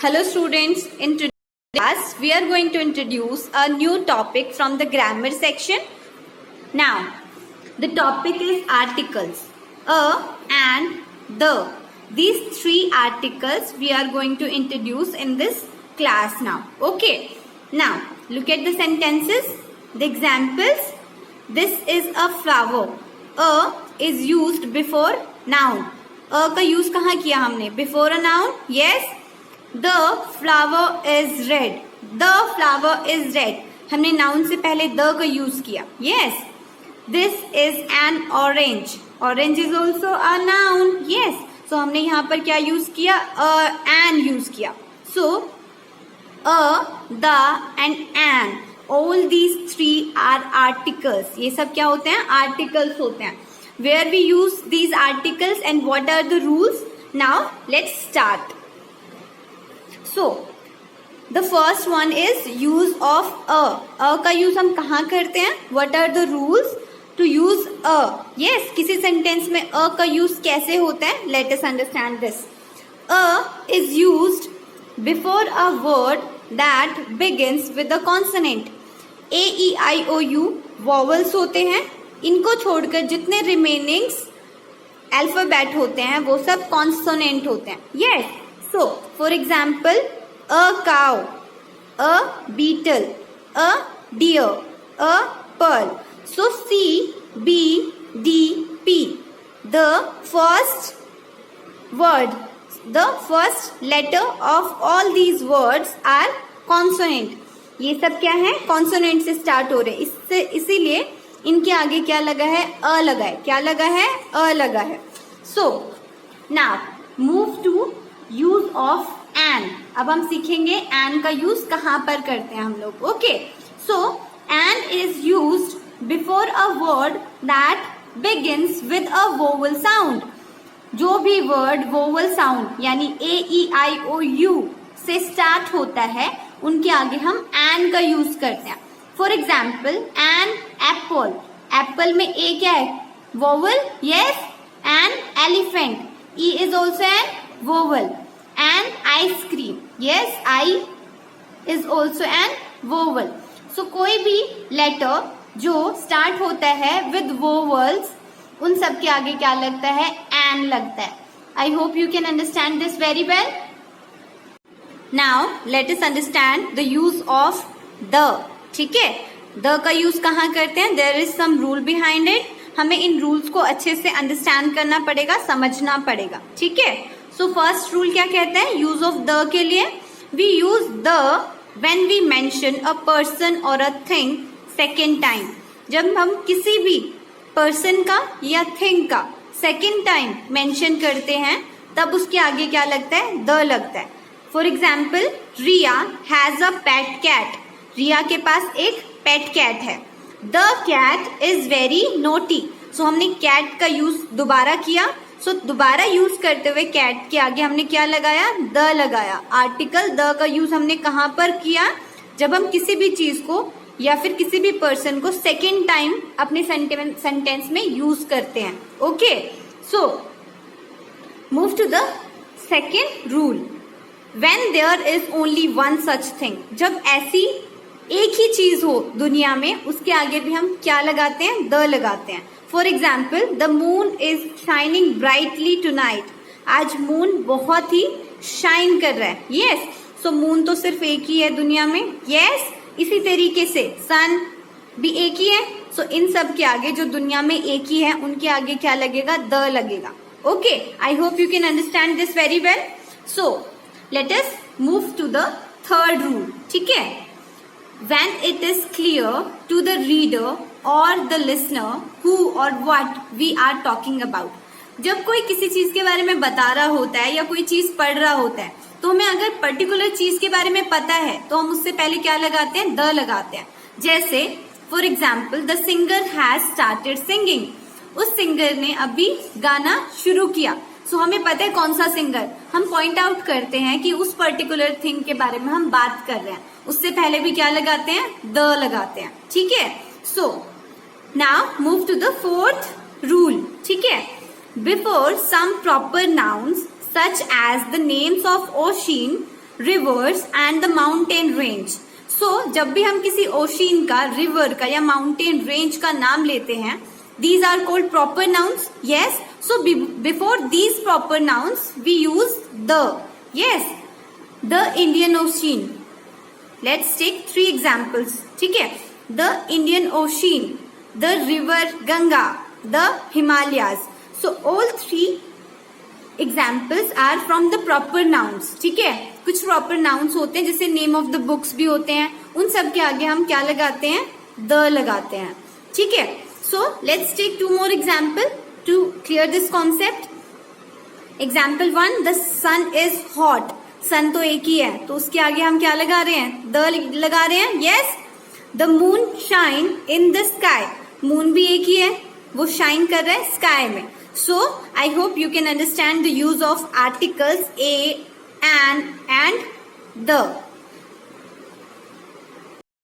Hello students, in today's class we are going to introduce a new topic from the grammar section. Now, the topic is articles. A and the. These three articles we are going to introduce in this class now. Okay. Now, look at the sentences, the examples. This is a flower. A is used before noun. A का use कहाँ किया हमने? Before a noun. Yes. The flower is red. The flower is red. हमने noun से पहले the का use किया. Yes. This is an orange. Orange is also a noun. Yes. So हमने यहाँ पर क्या यूज किया? An यूज किया. So a, the and an. All these three are articles. ये सब क्या होते हैं? Articles होते हैं. Where we use these articles and what are the rules? Now let's start. So the first one is use of a. A का use हम कहाँ करते हैं? What are the rules to use a? Yes, किसी sentence में a का use कैसे होता है? Let us understand this. A is used before a word that begins with a consonant. A, E, I, O, U vowels होते हैं. इनको छोड़कर जितने रिमेनिंग्स अल्फाबेट होते हैं वो सब कॉन्सोनेंट होते हैं. Yes. So for example a cow, a beetle, a deer, a pearl. So C, B, D, P. The first word, the first letter of all these words are consonant. ये सब क्या है? कॉन्सोनेंट से start हो रहे. इससे इसीलिए इनके आगे क्या लगा है? अ लगा है. क्या लगा है? अ लगा है. So now move to use of an. अब हम सीखेंगे एन का यूज कहाँ पर करते हैं हम लोग. Okay. So an is used before a word that begins with a vowel sound. जो भी वर्ड वोवल साउंड यानी ए, ई, आई, ओ, यू से स्टार्ट होता है उनके आगे हम एन का यूज करते हैं. For example an apple. Apple में ए क्या है? Vowel. Yes. An elephant. E is also an vowel. An ice cream. Yes. I is also an vowel. So कोई भी लेटर जो स्टार्ट होता है विद वोवल्स उन सब के आगे क्या लगता है? एन लगता है. I hope you can understand this very well. Now let us understand the use of the. ठीक है. द का यूज कहाँ करते हैं? There is some rule behind it. हमें इन रूल्स को अच्छे से अंडरस्टैंड करना पड़ेगा, समझना पड़ेगा. ठीक है. सो फर्स्ट रूल क्या कहता है यूज ऑफ द के लिए? We use the when we mention a person और अ थिंग सेकेंड टाइम. जब हम किसी भी पर्सन का या थिंग का सेकेंड टाइम मेंशन करते हैं तब उसके आगे क्या लगता है? द लगता है. For example Riya has a pet cat. Riya के पास एक पेट कैट है. The cat is very naughty. So हमने कैट का यूज दोबारा किया. सो दोबारा यूज करते हुए कैट के आगे हमने क्या लगाया? द लगाया. आर्टिकल द का यूज हमने कहाँ पर किया? जब हम किसी भी चीज को या फिर किसी भी पर्सन को सेकेंड टाइम अपने सेंटेंस में यूज करते हैं. Okay. So move to the second rule. When there is only one such thing. जब ऐसी एक ही चीज हो दुनिया में उसके आगे भी हम क्या लगाते हैं? द लगाते हैं. For example the moon is shining brightly tonight. आज मून बहुत ही शाइन कर रहा है. यस. सो मून तो सिर्फ एक ही है दुनिया में. यस. इसी तरीके से सन भी एक ही है. सो इन सब के आगे जो दुनिया में एक ही है उनके आगे क्या लगेगा? द लगेगा. Okay. I hope you can understand this very well. So let us move to the third rule. ठीक है. When it is clear to the reader or the listener who or what we are talking about. जब कोई किसी चीज के बारे में बता रहा होता है या कोई चीज पढ़ रहा होता है तो हमें अगर पर्टिकुलर चीज के बारे में पता है तो हम उससे पहले क्या लगाते हैं? द लगाते हैं. जैसे for example the singer has started singing. उस सिंगर ने अभी गाना शुरू किया. सो हमें पता है कौन सा सिंगर. हम पॉइंट आउट करते हैं कि उस पर्टिकुलर थिंग के बारे में हम बात कर रहे हैं. उससे पहले भी क्या लगाते हैं? द लगाते हैं. ठीक है. So now move to the fourth rule. ठीक है. Before some proper nouns such as the names of ocean, rivers and the mountain range. So जब भी हम किसी ocean का, river का या mountain range का नाम लेते हैं, these are called proper nouns. Yes. So before these proper nouns we use the. Yes. The Indian Ocean. Let's take 3 examples. ठीक है. The Indian Ocean, the river Ganga, the Himalayas. So all 3 examples are from the proper nouns. ठीक है. कुछ proper nouns होते हैं जैसे name of the books भी होते हैं, उन सब के आगे हम क्या लगाते हैं? the लगाते हैं. ठीक है. So let's take 2 more example to clear this concept. Example 1, the sun is hot. sun तो एक ही है, तो उसके आगे हम क्या लगा रहे हैं? the लगा रहे हैं. Yes. The moon shine in the sky. moon भी एक ही है, वो shine कर रहा है sky में. So I hope you can understand the use of articles a, an and the.